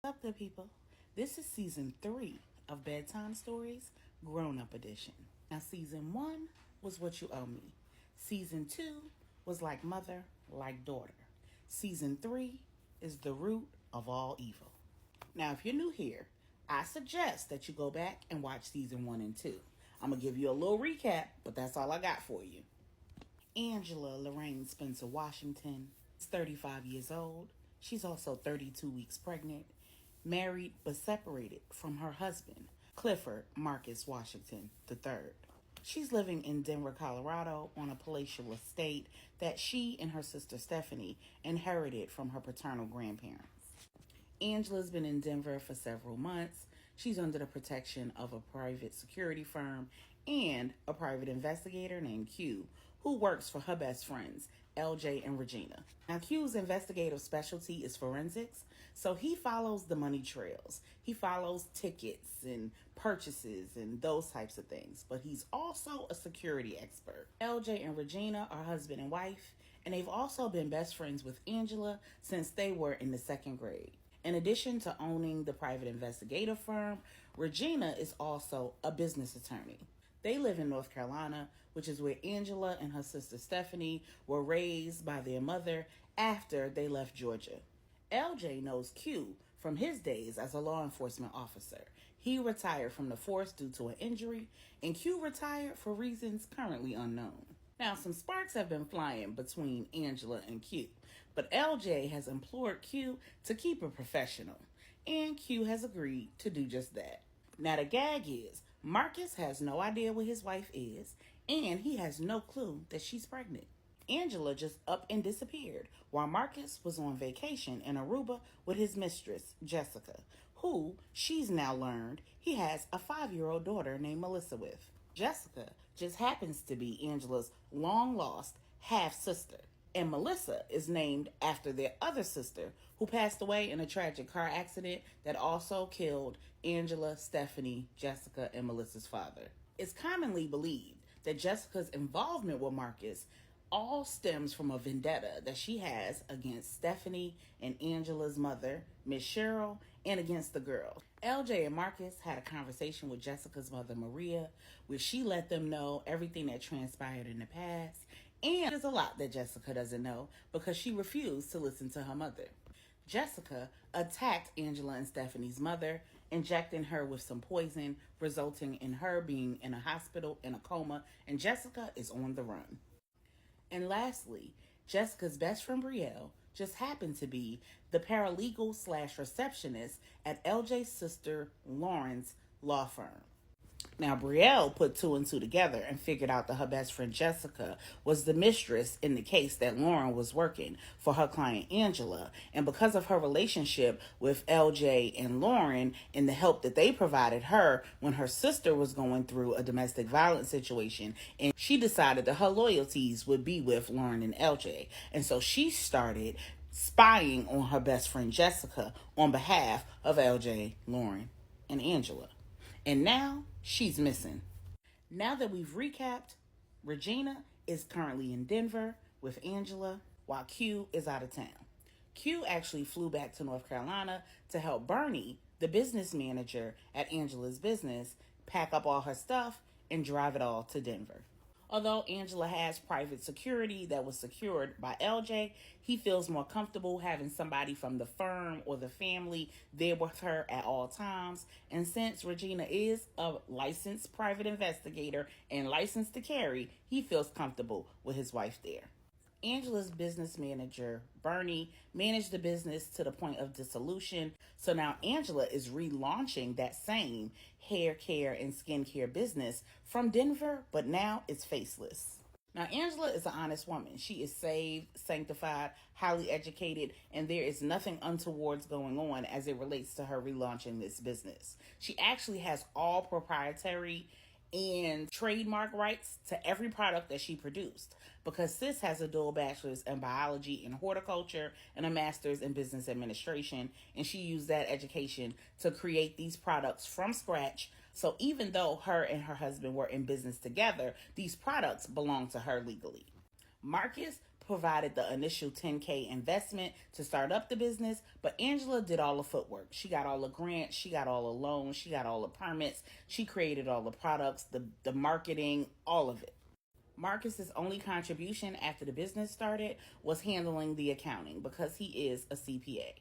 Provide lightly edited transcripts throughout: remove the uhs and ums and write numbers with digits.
What's up, good people? This is season 3 of Bedtime Stories, Grownup Edition. Now, season 1 was What You Owe Me. Season 2 was Like Mother, Like Daughter. Season 3 is The Root of All Evil. Now, if you're new here, I suggest that you go back and watch season 1 and 2. I'm going to give you a little recap, but that's all I got for you. Angela Lorraine Spencer Washington is 35 years old. She's also 32 weeks pregnant, married but separated from her husband, Clifford Marcus Washington III. She's living in Denver, Colorado on a palatial estate that she and her sister Stephanie inherited from her paternal grandparents. Angela's been in Denver for several months. She's under the protection of a private security firm and a private investigator named Q, who works for her best friends, LJ and Regina. Now, Q's investigative specialty is forensics, so he follows the money trails. He follows tickets and purchases and those types of things, but he's also a security expert. LJ and Regina are husband and wife, and they've also been best friends with Angela since they were in the second grade. In addition to owning the private investigative firm, Regina is also a business attorney. They live in North Carolina, which is where Angela and her sister Stephanie were raised by their mother after they left Georgia. LJ knows Q from his days as a law enforcement officer. He retired from the force due to an injury, and Q retired for reasons currently unknown. Now, some sparks have been flying between Angela and Q, but LJ has implored Q to keep it professional, and Q has agreed to do just that. Now, the gag is Marcus has no idea where his wife is, and he has no clue that she's pregnant. Angela just up and disappeared while Marcus was on vacation in Aruba with his mistress, Jessica, who she's now learned he has a 5-year-old daughter named Melissa with. Jessica just happens to be Angela's long-lost half-sister, and Melissa is named after their other sister who passed away in a tragic car accident that also killed Angela, Stephanie, Jessica, and Melissa's father. It's commonly believed that Jessica's involvement with Marcus all stems from a vendetta that she has against Stephanie and Angela's mother, Miss Cheryl, and against the girls. LJ and Marcus had a conversation with Jessica's mother, Maria, where she let them know everything that transpired in the past. And there's a lot that Jessica doesn't know because she refused to listen to her mother. Jessica attacked Angela and Stephanie's mother, injecting her with some poison, resulting in her being in a hospital in a coma, and Jessica is on the run. And lastly, Jessica's best friend Brielle just happened to be the paralegal / receptionist at LJ's sister Lauren's law firm. Now, Brielle put 2 and 2 together and figured out that her best friend Jessica was the mistress in the case that Lauren was working for her client Angela. And because of her relationship with LJ and Lauren and the help that they provided her when her sister was going through a domestic violence situation, and she decided that her loyalties would be with Lauren and LJ. And so she started spying on her best friend Jessica on behalf of LJ, Lauren, and Angela. And now she's missing. Now that we've recapped, Regina is currently in Denver with Angela while Q is out of town. Q actually flew back to North Carolina to help Bernie, the business manager at Angela's business, pack up all her stuff and drive it all to Denver. Although Angela has private security that was secured by LJ, he feels more comfortable having somebody from the firm or the family there with her at all times. And since Regina is a licensed private investigator and licensed to carry, he feels comfortable with his wife there. Angela's business manager, Bernie, managed the business to the point of dissolution. So now Angela is relaunching that same hair care and skincare business from Denver, but now it's faceless. Now, Angela is an honest woman. She is saved, sanctified, highly educated, and there is nothing untowards going on as it relates to her relaunching this business. She actually has all proprietary and trademark rights to every product that she produced because sis has a dual bachelor's in biology and horticulture and a master's in business administration, and she used that education to create these products from scratch. So even though her and her husband were in business together, these products belong to her legally. Marcus provided the initial 10K investment to start up the business, but Angela did all the footwork. She got all the grants, she got all the loans, she got all the permits, she created all the products, the marketing, all of it. Marcus's only contribution after the business started was handling the accounting because he is a CPA.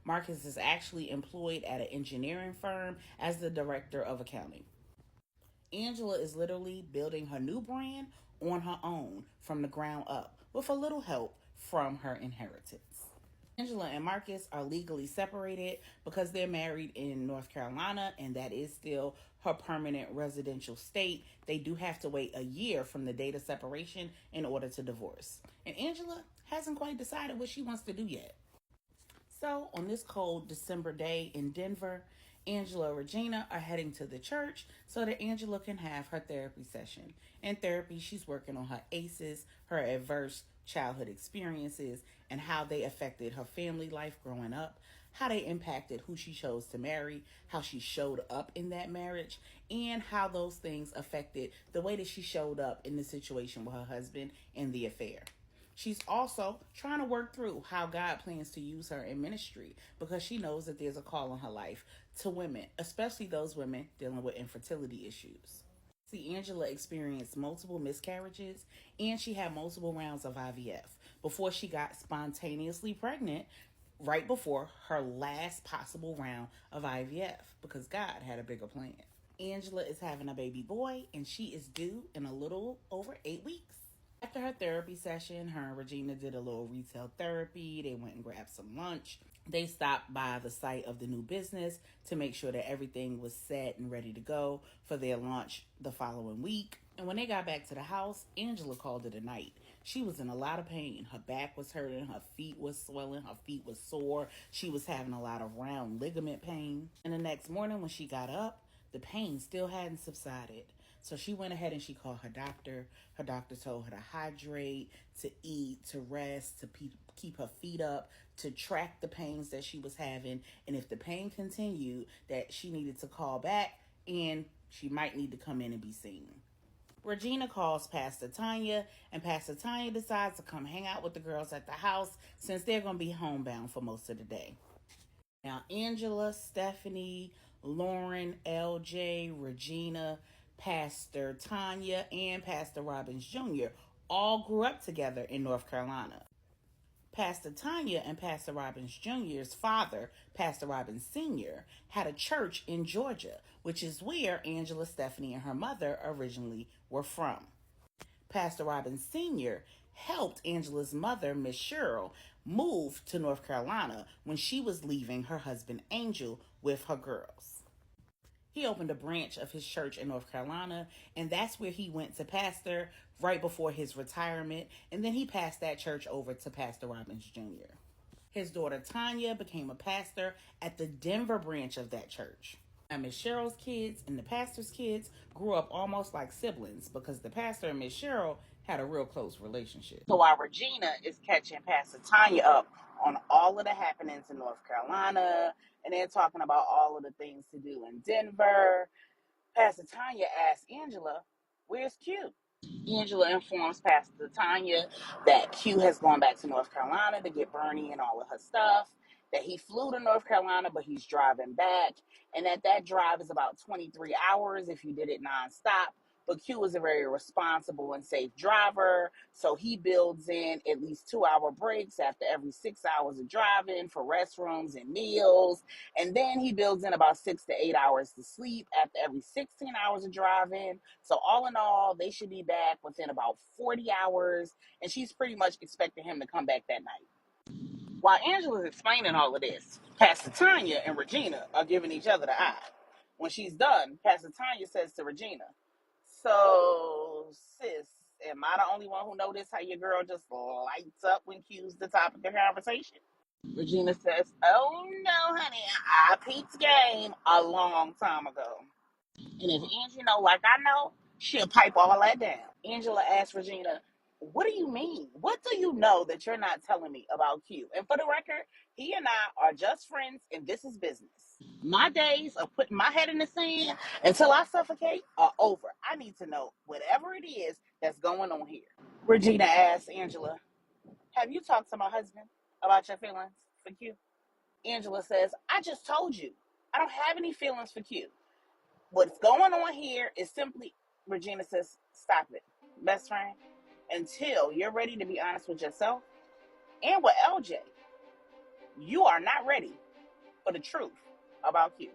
Marcus is actually employed at an engineering firm as the director of accounting. Angela is literally building her new brand on her own from the ground up with a little help from her inheritance. Angela and Marcus are legally separated because they're married in North Carolina, and that is still her permanent residential state. They do have to wait a year from the date of separation in order to divorce. And Angela hasn't quite decided what she wants to do yet. So, on this cold December day in Denver, Angela and Regina are heading to the church so that Angela can have her therapy session. In therapy, she's working on her ACEs, her adverse childhood experiences, and how they affected her family life growing up, how they impacted who she chose to marry, how she showed up in that marriage, and how those things affected the way that she showed up in the situation with her husband and the affair. She's also trying to work through how God plans to use her in ministry because she knows that there's a call in her life to women, especially those women dealing with infertility issues. See, Angela experienced multiple miscarriages and she had multiple rounds of IVF before she got spontaneously pregnant right before her last possible round of IVF because God had a bigger plan. Angela is having a baby boy and she is due in a little over 8 weeks. After her therapy session, her and Regina did a little retail therapy. They went and grabbed some lunch. They stopped by the site of the new business to make sure that everything was set and ready to go for their launch the following week. And when they got back to the house, Angela called it a night. She was in a lot of pain. Her back was hurting, her feet was swelling, her feet was sore. She was having a lot of round ligament pain. And the next morning when she got up, the pain still hadn't subsided. So she went ahead and she called her doctor. Her doctor told her to hydrate, to eat, to rest, to keep her feet up, to track the pains that she was having. And if the pain continued, that she needed to call back and she might need to come in and be seen. Regina calls Pastor Tanya, and Pastor Tanya decides to come hang out with the girls at the house since they're going to be homebound for most of the day. Now, Angela, Stephanie, Lauren, LJ, Regina, Pastor Tanya, and Pastor Robbins Jr. all grew up together in North Carolina. Pastor Tanya and Pastor Robbins Jr.'s father, Pastor Robbins Sr., had a church in Georgia, which is where Angela, Stephanie, and her mother originally were from. Pastor Robbins Sr. helped Angela's mother, Miss Cheryl, move to North Carolina when she was leaving her husband Angel with her girls. He opened a branch of his church in North Carolina, and that's where he went to pastor right before his retirement, and then he passed that church over to Pastor Robbins Jr. His daughter Tanya became a pastor at the Denver branch of that church. Now, Miss Cheryl's kids and the pastor's kids grew up almost like siblings because the pastor and Miss Cheryl had a real close relationship. So while Regina is catching Pastor Tanya up on all of the happenings in North Carolina, and they're talking about all of the things to do in Denver, Pastor Tanya asks Angela, "Where's Q?" Angela informs Pastor Tanya that Q has gone back to North Carolina to get Bernie and all of her stuff, that he flew to North Carolina, but he's driving back, and that drive is about 23 hours if you did it nonstop. But Q is a very responsible and safe driver, so he builds in at least 2-hour breaks after every 6 hours of driving for restrooms and meals. And then he builds in about 6 to 8 hours to sleep after every 16 hours of driving. So all in all, they should be back within about 40 hours. And she's pretty much expecting him to come back that night. While Angela's explaining all of this, Pastor Tanya and Regina are giving each other the eye. When she's done, Pastor Tanya says to Regina, "So, sis, am I the only one who noticed how your girl just lights up when Q's the topic of conversation?" Regina says, "Oh no, honey, I peeped game a long time ago. And if Angie know like I know, she'll pipe all that down." Angela asks Regina, "What do you mean? What do you know that you're not telling me about Q? And for the record, he and I are just friends and this is business. My days of putting my head in the sand until I suffocate are over. I need to know whatever it is that's going on here." Regina asks Angela, have you talked to my husband about your feelings for Q? Angela says, I just told you. I don't have any feelings for Q. What's going on here is simply, Regina says, stop it, best friend. Until you're ready to be honest with yourself and with LJ, you are not ready for the truth about Q.